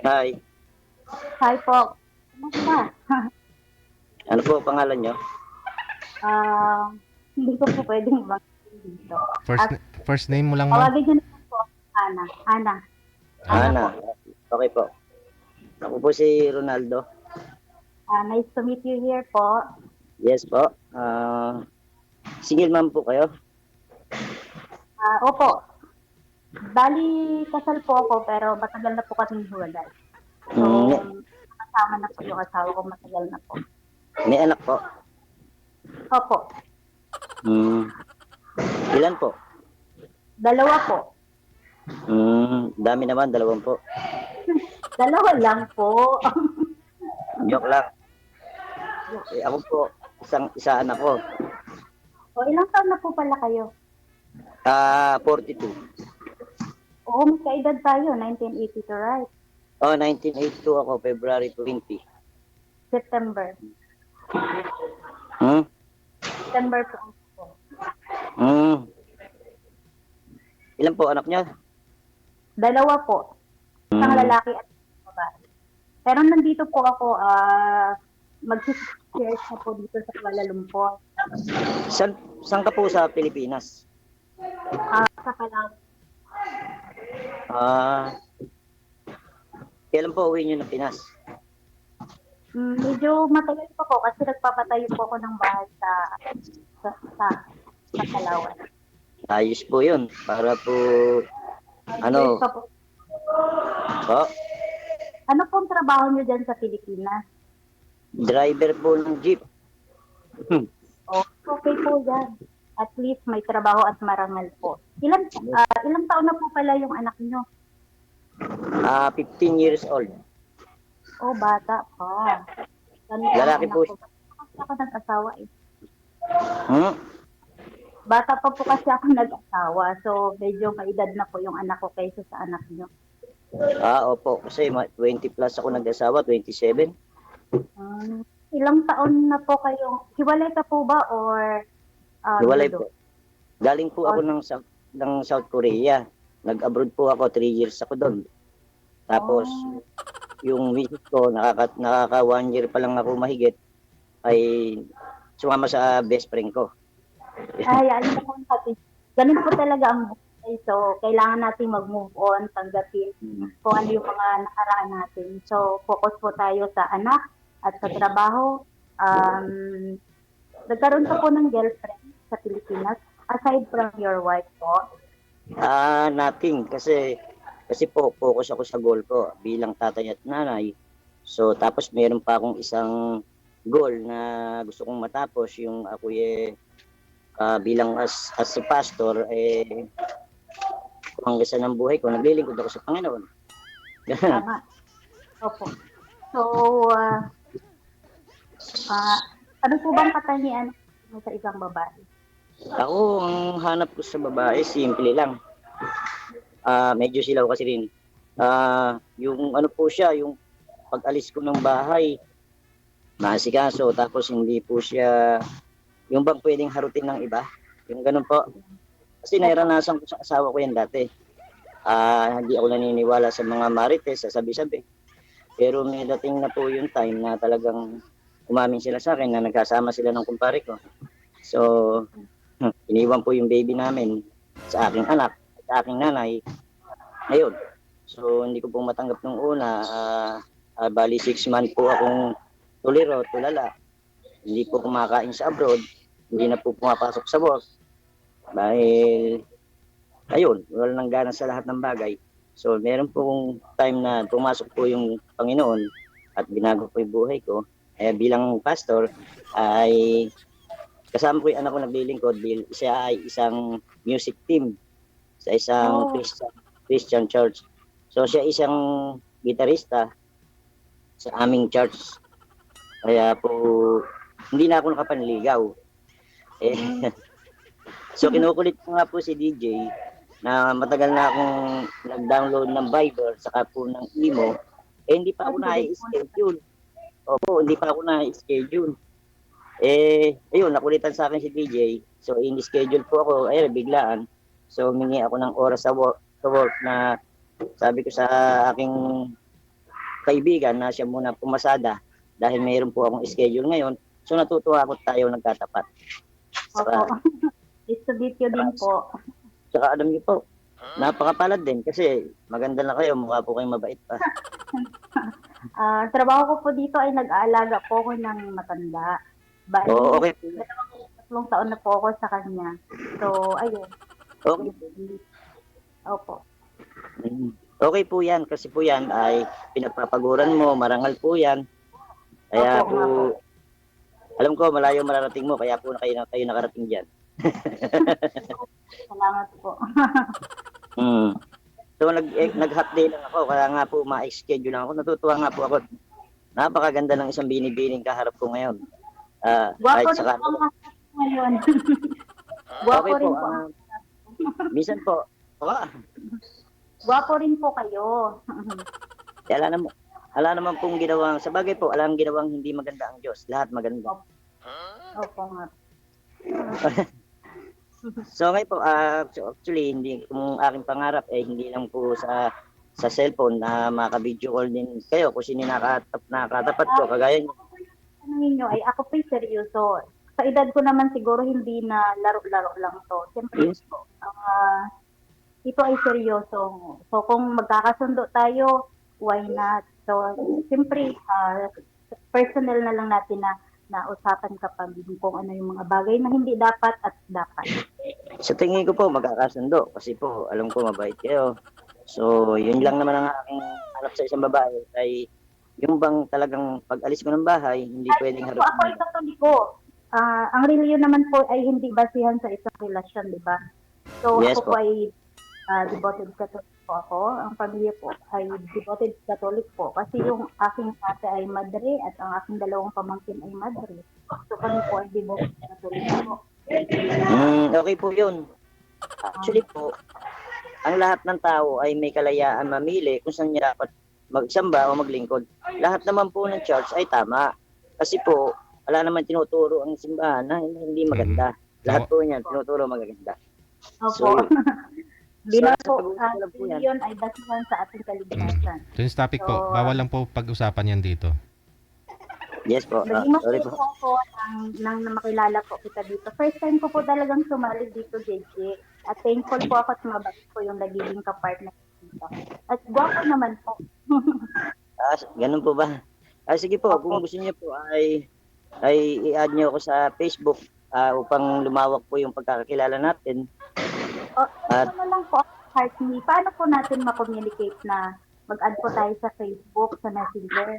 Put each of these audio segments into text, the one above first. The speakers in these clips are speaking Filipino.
Hi, Hi po. Kumusta? ano po pangalan nyo? Ah, hindi ko po pwedeng banggitin dito. First, At first name mo lang, ma'am? tawagin niyo naman po Ana. Ana. Ana Ana. po. Okay po. Ako po si Ronaldo. Nice to meet you here po. Yes po. Single mom po kayo? Opo. Bali, kasal po ako pero matagal na po kaming hiwalay. So, Mm, kasama na po yung asawa ko matagal na po. may anak po. Opo. Mm, ilan po? Dalawa po. Dami naman, dalawang po. Dalawa lang po. Joke lang. Ako po, isa anak ko. O, ilang taon na po pala kayo? 42. Oo, magkaedad tayo. 1982, right? Oh, 1982 ako, February 20. September. Hmm? September po. Hmm. Ilan po anak niya? Dalawa po. Isang Hmm. lalaki at isang babae. Pero nandito po ako, mag-share na po dito sa Kuala Lumpur. Saan ka po sa Pilipinas? Sa Palau. Ah, kailan po uwi niyo ng Pinas? Medyo matagal pa po kasi nagpapatayo po ako ng bahay sa, sa, sa Palawan. Ayos po yun. Para po, ano, Years pa po. po, Ano pong trabaho niyo dyan sa Pilipinas? driver po ng jeep. Oh, okay po yan. At least may trabaho at marangal po. Ilang taon na po pala yung anak niyo? 15 years old. Oh, bata pa. Lalaki po. Kasi ako nag-asawa eh. Hmm? Bata pa po kasi ako nag-asawa. So, medyo maedad na po yung anak ko kaysa sa anak niyo. Opo. Kasi 20 plus ako nag-asawa, 27. Ilang taon na po kayong, hiwalay ka po ba or Hiwalay widow? po. Galing po ako ng South Korea. Nag-abroad po ako, 3 years ako doon. Tapos, yung misis ko, nakaka 1 year pa lang ako mahigit, ay sumama sa best friend ko. Ay, alam mo po natin. Ganun po talaga ang buhay. So, kailangan natin mag-move on, tanggapin kung ano yung mga nakaraan natin. So, focus po tayo sa anak at sa trabaho. Nagkaroon ka po ng girlfriend sa Pilipinas aside from your wife po. Nothing. Kasi po, focus ako sa goal ko bilang tatay at nanay. So, tapos meron pa akong isang goal na gusto kong matapos. Yung ako bilang as a pastor, kung hanggang ng buhay ko, naglilingkod ako sa Panginoon. Tama. Opo. So, ano po bang katangian mo sa isang babae? Ako, ang hanap ko sa babae, simple lang. Medyo silaw kasi rin. Yung ano po siya, yung pag-alis ko ng bahay, maasikaso, tapos hindi po siya, yung bang pwedeng harutin ng iba, yung ganun po. Kasi naranasan ko sa asawa ko yan dati. Hindi ako naniniwala sa mga marites, sa sabi-sabi. Pero may dating na po yung time na talagang umamin sila sa akin na nagkasama sila ng kumpare ko. So, iniwan po yung baby namin sa aking anak, sa aking nanay. Ayun. So, hindi ko po matanggap nung una. Bali 6 months po akong tulala. Hindi po kumakain sa abroad. Hindi na po pumapasok sa work. Dahil, ayun, wala nang gana sa lahat ng bagay. So, meron pong time na pumasok po yung Panginoon at binago po yung buhay ko. Bilang pastor, ay kasama ko yung anak ko naglilingkod. Siya ay isang music team sa isang Christian church. So, siya isang gitarista sa aming church. Kaya po, hindi na ako nakapanligaw. So, kinukulit ko nga po si DJ na matagal na akong nag-download ng Viber saka po ng Imo. Hindi pa ako na-schedule. Opo, hindi pa ako na-schedule. Ayun, nakulitan sa akin si DJ. So, in-schedule po ako, biglaan. So, humingi ako ng oras sa work na sabi ko sa aking kaibigan na siya muna pumasada dahil mayroon po akong schedule ngayon. So natutuwa ako tayo nagkatapat. Opo. Saka, Nice to meet you din po. saka alam niyo po, napakapalad din kasi maganda na kayo, mukha po kayong mabait pa. Trabaho ko po dito ay nag-aalaga po ako ng matanda. Bali, Oo, okay. 3 taon na po ako sa kanya. So, ayun. Okay. Opo. Okay po yan kasi po yan ay pinagpapaguran mo, marangal po yan. Kaya Opo, nga po. po, alam ko malayo mararating mo kaya po kayo nakarating diyan. Salamat po. So nag-half day lang ako kaya nga po ma-schedule lang ako. Natutuwa nga po ako. Napakaganda ng isang binibining kaharap ko ngayon. Gwapo Kahit rin saka po ang husband ko ngayon. Gwapo okay rin po. po. Minsan po, Gwapo rin po kayo. kaya ala naman pong ginawang, sa bagay po, alam ginawang hindi maganda ang Diyos. Lahat maganda. Opo nga. So ngayon po, so actually, hindi kung aking pangarap hindi lang po sa cellphone na maka-video call din kayo kung sino nakatapat ko. Kagaya niyo. Ano ninyo ay ako po'y seryoso. Sa edad ko naman siguro hindi na laro-laro lang to. Siyempre, Yes po. ito ay seryoso. So kung magkakasundo tayo, why not? So siyempre, personal na lang natin na usapan kapag kung ano yung mga bagay na hindi dapat at dapat. Sa tingin ko po, magkakasundo. Kasi po, alam ko mabait kayo. So, yun lang naman ang aking hanap sa isang babae ay yung bang talagang pag-alis ko ng bahay, hindi pwedeng Ako ay harapin. katoliko. Ang reliyon naman po ay hindi basihan sa isang relasyon, di ba? So Yes ako po ay devoted Catholic po ako. Ang pamilya po ay devoted Catholic po. Kasi yung aking ate ay madre at ang aking dalawang pamangkin ay madre. So kami po ay devoted Catholic po. Okay po yun. Actually po, ang lahat ng tao ay may kalayaan mamili kung saan niya dapat magsamba o maglingkod. Lahat naman po ng church ay tama. Kasi po, wala naman tinuturo ang simbahan na hindi maganda. Lahat po niyan, tinuturo magaganda. Opo. So, Bilang sa po, pag-uusap lang po yan. reliyon ay basihan sa ating kaligtasan. So yung topic po, So, bawal lang po pag-usapan yan dito. Yes po. Naging Sorry masaya po. po ako nang makilala po kita dito. First time ko po talagang sumali dito, JJ. At thankful po ako at mabait po yung nagiging kapartner dito. At gwapo naman po. Ganun po ba? Sige po, kung gusto niyo po ay i-add niyo ako sa Facebook upang lumawak po yung pagkakakilala natin. Ano lang po, Heart Me, paano po natin ma-communicate na mag-add po tayo sa Facebook, sa Messenger?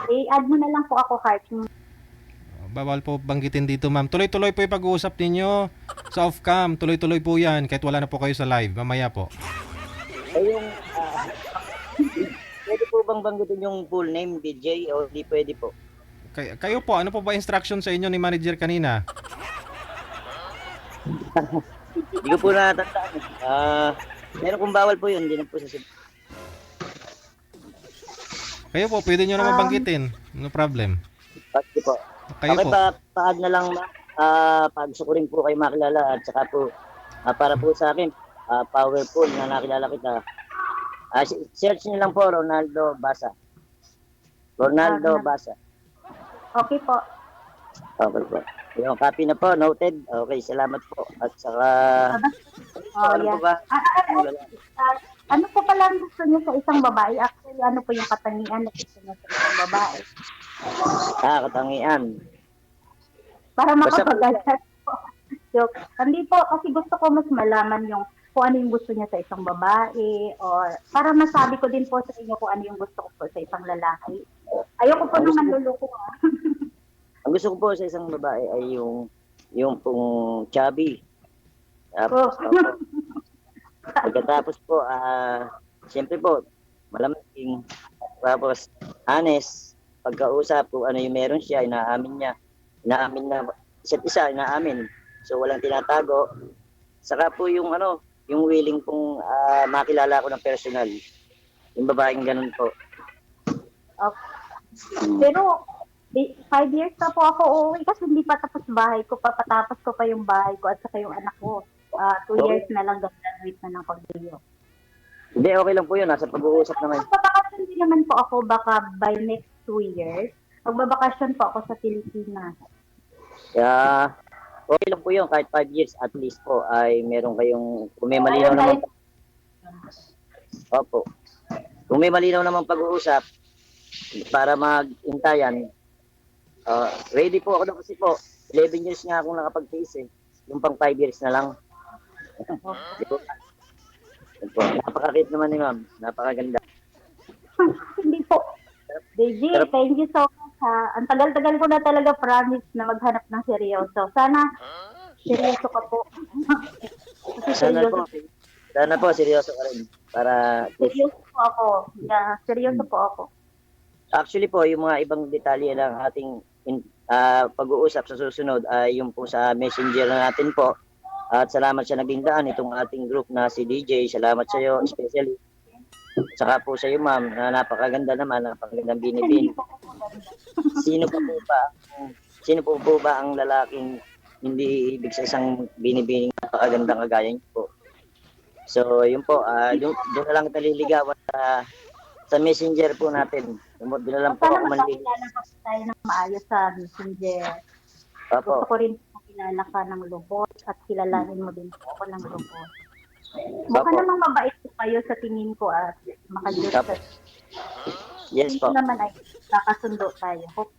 I-add mo na lang po ako, Heart Me. Bawal po banggitin dito, ma'am. Tuloy-tuloy po yung pag-uusap ninyo sa off-cam. Tuloy-tuloy po yan kahit wala na po kayo sa live. Mamaya po. Yung pwede po bang banggitin yung full name, DJ, o di pwede po? Kayo po, ano po ba instruction sa inyo ni manager kanina? Hindi ko po natatandaan. Meron kung bawal po yun, hindi na po sasabihin. Kayo po, pwede nyo naman banggitin. No problem. Sige po. Kayo Okay, po. pa-add na lang, pag gusto ko rin po kayo makilala at saka po, para po sa akin, powerful na nakilala kita. Search niyo lang po, Ronaldo Basa. Ronaldo Basa. Okay po. Okay po. Yung copy na po, noted. Okay, salamat po. At saka, ano Yeah. po ba? Ano po pala ang gusto niyo sa isang babae? Actually, ano po yung katangian na gusto niyo sa isang babae? Katangian. Para Basta po- makapag-alas po. Joke. Hindi po, kasi gusto ko mas malaman yung kung ano yung gusto niya sa isang babae or para masabi ko din po sa inyo kung ano yung gusto ko po sa isang lalaki. Ayoko po Ang nung gusto- manluloko. Ang gusto ko po sa isang babae ay yung pong chubby. Tapos, pagkatapos po, siyempre po, malamig. Tapos, honest. Pagkausap kung ano yung meron siya, inaamin niya. Inaamin na, isa't isa, inaamin. So, walang tinatago. Saka po yung yung willing pong makilala ko ng personal. Yung babaeng ganun po. Pero 5 years na po ako uuwi kasi hindi pa tapos bahay ko. Papatapos ko pa yung bahay ko at saka yung anak ko. 2 years na lang graduate na ng pag-iyo. Hindi, okay lang po yun. Nasa pag-uusap naman. Papakasal din naman po ako baka by next 2 years. Magbabakasyon po ako sa Pilipinas. Kaya, okay lang po yun. Kahit 5 years at least po ay meron kayong, kung may malinaw naman, opo. Kung may malinaw naman pag-uusap, para mag-intayan, ready po ako na kasi po. 11 years nga akong nakapag-face eh. Yung pang 5 years na lang. Di po. Yun po. Napakakit naman ni ma'am. Napakaganda. Hindi po. Deji, thank you so much ha. Ang tagal-tagal ko na talaga promise na maghanap ng seryoso. Sana seryoso ka po. Kasi Sana seryoso, po. Sana po, seryoso ka rin. Para, seryoso po ako. Yeah, seryoso po ako. actually po, yung mga ibang detalye ng ating pag-uusap sa susunod ay yung po sa messenger na natin po. At salamat sa naging daan itong ating group na si DJ. Salamat sa iyo, especially. Saka po sa iyo, ma'am, na napakaganda naman, napakagandang binibini. Sino po ba? Sino po ba ang lalaking hindi ibig sa isang binibining napakagandang kagaya niyo po? So, yun po, doon na lang taliligawan sa messenger po natin. Doon na lang po Sana ako manligaw. magkakilala pa po tayo ng maayos sa Messenger. Opo. Gusto ko rin makilala ka ng lubos at kilalanin mo din po ako ng lubos. Baka Opo. namang mabait po kayo sa tingin ko at makajus Opo. Yes po. naman ay kakasundo tayo. Hope.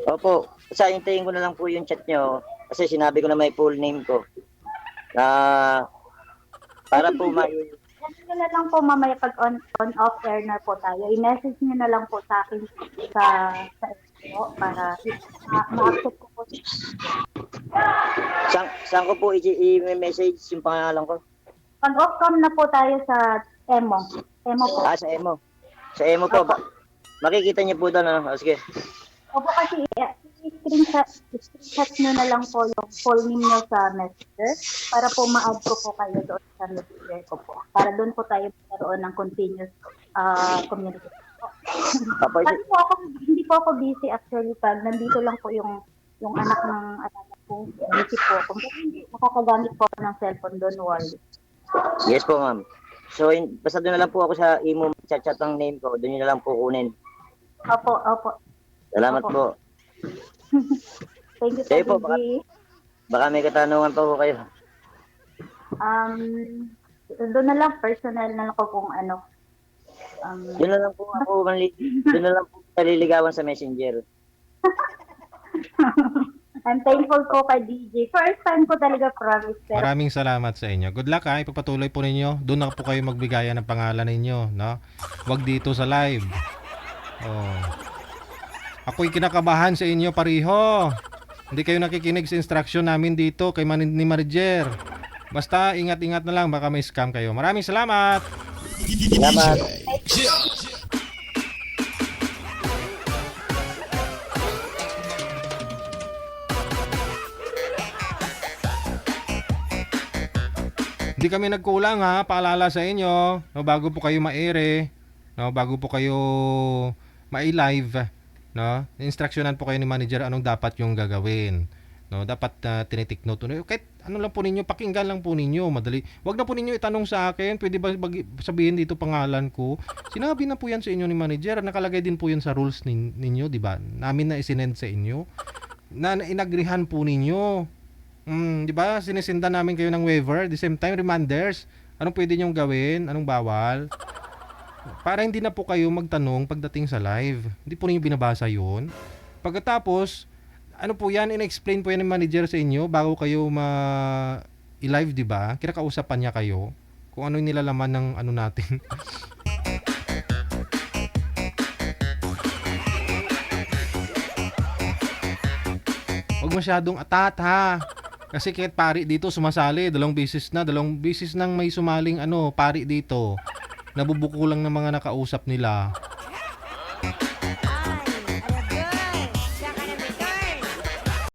Opo. Sa hintayin ko na lang po yung chat nyo kasi sinabi ko na may full name ko. Para po Ganun na lang po mamaya pag on off air na po tayo. I-message niyo na lang po sa akin sa email para ma-accept ko po. saan ko po i-message yung pangalan ko? Pag off cam na po tayo sa Emo. Emo po. Sa Emo. Sa Emo po. Makikita niyo po doon. Sige. Opo kasi screenshot nyo na lang po yung full name nyo sa messenger para po ma-add ko po kayo doon sa messenger ko po. Para doon po tayo magkaroon ng continuous communication po. Kasi po ako, hindi po ako busy actually pag nandito lang po yung anak ng anak ko. Busy po ako. Pero hindi nakakagamit po ako ng cellphone, don't worry. Yes po, ma'am. So, basta doon na lang po ako sa imo chat ang name ko. Doon nyo na lang po kunin. Opo, opo. Salamat Opo. po. Thank you Kayo po, po, Gigi. Baka may katanungan pa po kayo. Doon na lang, personal na lang ko kung ano. Doon na lang po ako doon na lang po naliligawan sa messenger. I'm thankful ko kay DJ. First time ko talaga promise. Pero Maraming salamat sa inyo. Good luck ha. Ipagpatuloy po ninyo. Doon na po kayo magbigayan ng pangalan ninyo. No? Huwag dito sa live. Oh. Ako'y kinakabahan sa inyo pareho. Hindi kayo nakikinig sa instruction namin dito kay ni Marijer. Basta ingat-ingat na lang baka may scam kayo. Maraming salamat. Salamat. Hindi kami nagkulang ha. Paalala sa inyo. No, bago po kayo ma-air no, bago po kayo ma-live, no, instructionan po kayo ni manager anong dapat yung gagawin. No, dapat tinitik note. Kahit ano lang po ninyo, pakinggan lang po ninyo, madali. Wag na po ninyo itanong sa akin, pwede ba sabihin dito pangalan ko? Sinabi na po yan sa inyo ni manager, nakalagay din po yan sa rules ninyo, di ba? Namin na isinend sa inyo. Na inagrihan po ninyo. Di ba? Sinisindan namin kayo ng waiver, the same time reminders. Anong pwede nyong gawin? Anong bawal? Para hindi na po kayo magtanong pagdating sa live. Hindi po ninyo binabasa yun. Pagkatapos, ano po yan, in-explain po yan ng manager sa inyo bago kayo i-live, di ba? Kinakausapan niya kayo kung ano yung nilalaman ng ano natin. Huwag masyadong atat ha. Kasi kahit pari dito sumasali, dalawang beses nang may sumaling pari dito. Nabubuko lang ng mga nakausap nila.